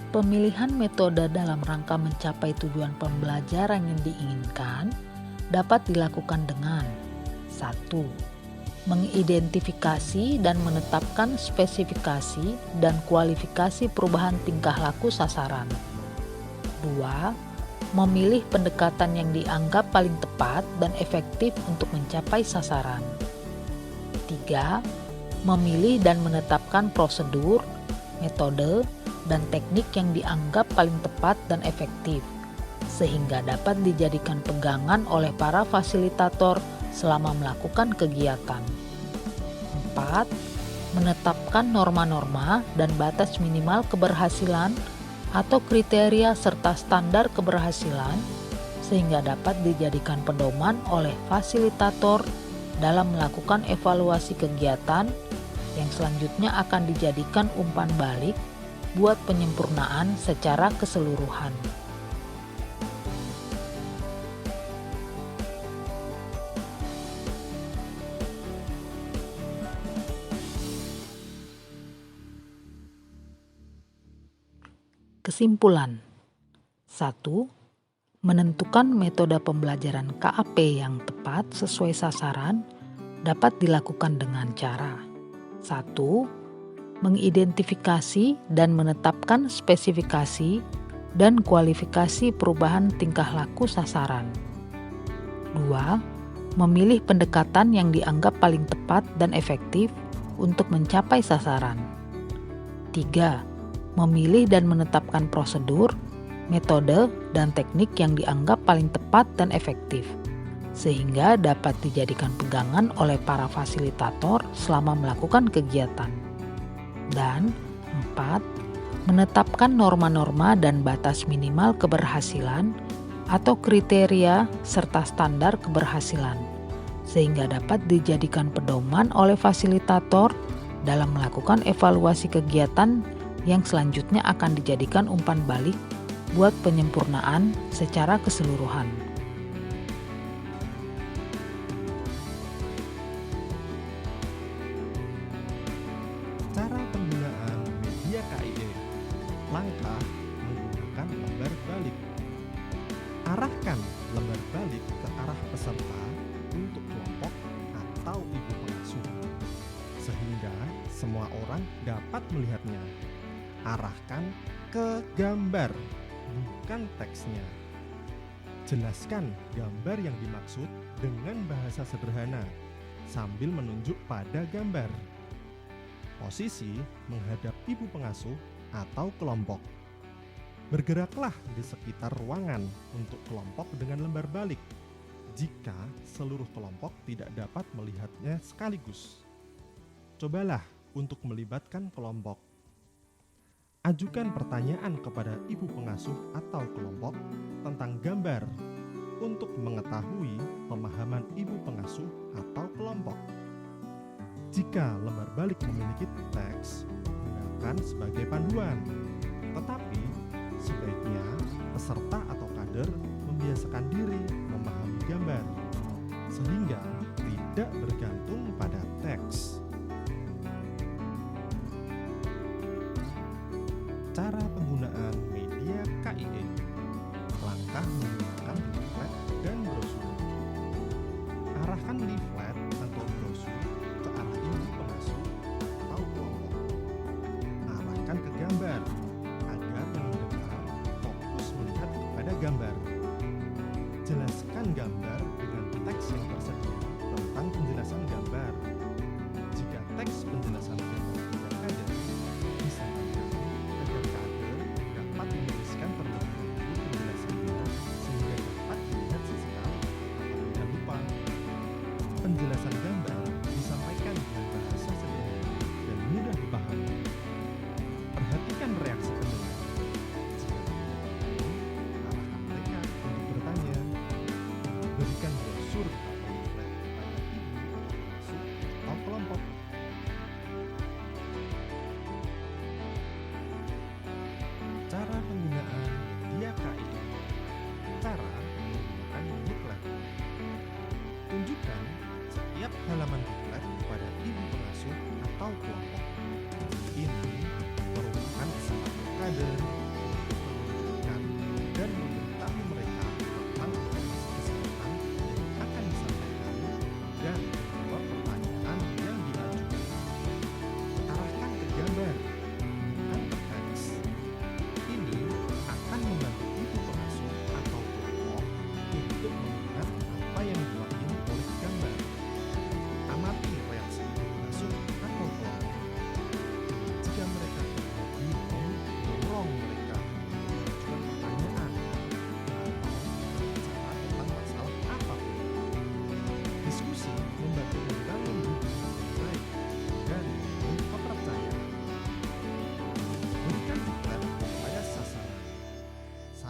Speaker 1: Pemilihan metode dalam rangka mencapai tujuan pembelajaran yang diinginkan dapat dilakukan dengan 1. Mengidentifikasi dan menetapkan spesifikasi dan kualifikasi perubahan tingkah laku sasaran. 2. Memilih pendekatan yang dianggap paling tepat dan efektif untuk mencapai sasaran. 3. Memilih dan menetapkan prosedur, metode, dan teknik yang dianggap paling tepat dan efektif, sehingga dapat dijadikan pegangan oleh para fasilitator selama melakukan kegiatan. 4. Menetapkan norma-norma dan batas minimal keberhasilan atau kriteria serta standar keberhasilan, sehingga dapat dijadikan pedoman oleh fasilitator dalam melakukan evaluasi kegiatan yang selanjutnya akan dijadikan umpan balik buat penyempurnaan secara keseluruhan. Kesimpulan. 1. Menentukan metode pembelajaran KAP yang tepat sesuai sasaran dapat dilakukan dengan cara 1. Mengidentifikasi dan menetapkan spesifikasi dan kualifikasi perubahan tingkah laku sasaran. 2. Memilih pendekatan yang dianggap paling tepat dan efektif untuk mencapai sasaran. 3. Memilih dan menetapkan prosedur, metode, dan teknik yang dianggap paling tepat dan efektif, sehingga dapat dijadikan pegangan oleh para fasilitator selama melakukan kegiatan. Dan 4. Menetapkan norma-norma dan batas minimal keberhasilan atau kriteria serta standar keberhasilan, sehingga dapat dijadikan pedoman oleh fasilitator dalam melakukan evaluasi kegiatan yang selanjutnya akan dijadikan umpan balik buat penyempurnaan secara keseluruhan.
Speaker 3: Cara penggunaan media KIE. Langkah menggunakan lembar balik. Arahkan lembar balik ke arah peserta untuk kelompok atau ibu pengasuh, sehingga semua orang dapat melihatnya. Arahkan ke gambar, bukan teksnya. Jelaskan gambar yang dimaksud dengan bahasa sederhana, sambil menunjuk pada gambar. Posisi menghadap ibu pengasuh atau kelompok. Bergeraklah di sekitar ruangan untuk kelompok dengan lembar balik jika seluruh kelompok tidak dapat melihatnya sekaligus. Cobalah untuk melibatkan kelompok. Ajukan pertanyaan kepada ibu pengasuh atau kelompok tentang gambar untuk mengetahui pemahaman ibu pengasuh atau kelompok. Jika lembar balik memiliki teks, gunakan sebagai panduan. Tetapi, sebaiknya peserta atau kader membiasakan diri memahami gambar, sehingga tidak bergantung pada teks. Cara penggunaan media KIE. Langkah menggunakan leaflet dan brosur. Arahkan leaflet atau brosur ke arah ibu pengasuh atau kelompok. Arahkan ke gambar agar yang mendengar fokus melihat kepada gambar. Jelaskan gambar dengan teks yang tersedia tentang penjelasan gambar. Jika teks penjelasan gambar tidak ada, disarankan agar kader dapat menuliskan terlebih dahulu penjelasannya sehingga dapat dilihat sesekali atau tidak lupa. Penjelasan gambar disampaikan dengan bahasa sederhana dan mudah dipahami. Perhatikan reaksi pendengar. Jika tidak tahu, arahkan mereka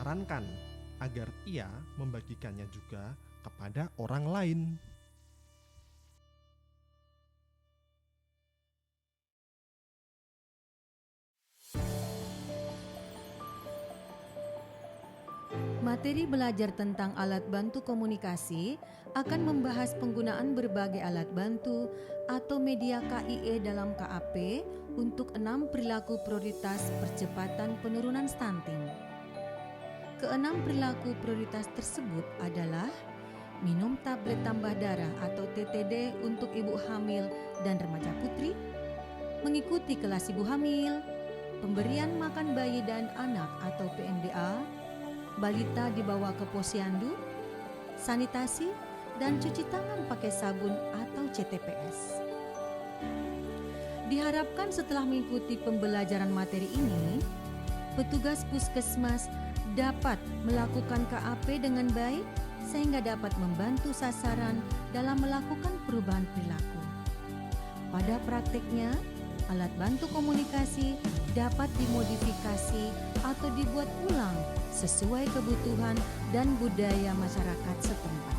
Speaker 3: sarankan agar ia membagikannya juga kepada orang lain.
Speaker 2: Materi belajar tentang alat bantu komunikasi akan membahas penggunaan berbagai alat bantu atau media KIE dalam KAP untuk 6 perilaku prioritas percepatan penurunan stunting. Keenam perilaku prioritas tersebut adalah minum tablet tambah darah atau TTD untuk ibu hamil dan remaja putri, mengikuti kelas ibu hamil, pemberian makan bayi dan anak atau PMDA, balita dibawa ke posyandu, sanitasi, dan cuci tangan pakai sabun atau CTPS. Diharapkan setelah mengikuti pembelajaran materi ini, petugas puskesmas dapat melakukan KAP dengan baik sehingga dapat membantu sasaran dalam melakukan perubahan perilaku. Pada prakteknya, alat bantu komunikasi dapat dimodifikasi atau dibuat ulang sesuai kebutuhan dan budaya masyarakat setempat.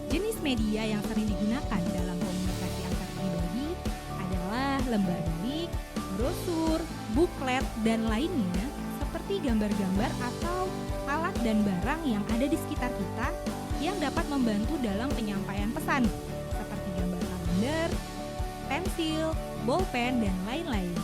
Speaker 4: Jenis media yang sering digunakan dalam komunikasi antar pribadi adalah lembar daring, brosur, buklet, dan lainnya seperti gambar-gambar atau alat dan barang yang ada di sekitar kita yang dapat membantu dalam penyampaian pesan seperti gambar kalender, pensil, bolpen, dan lain-lain.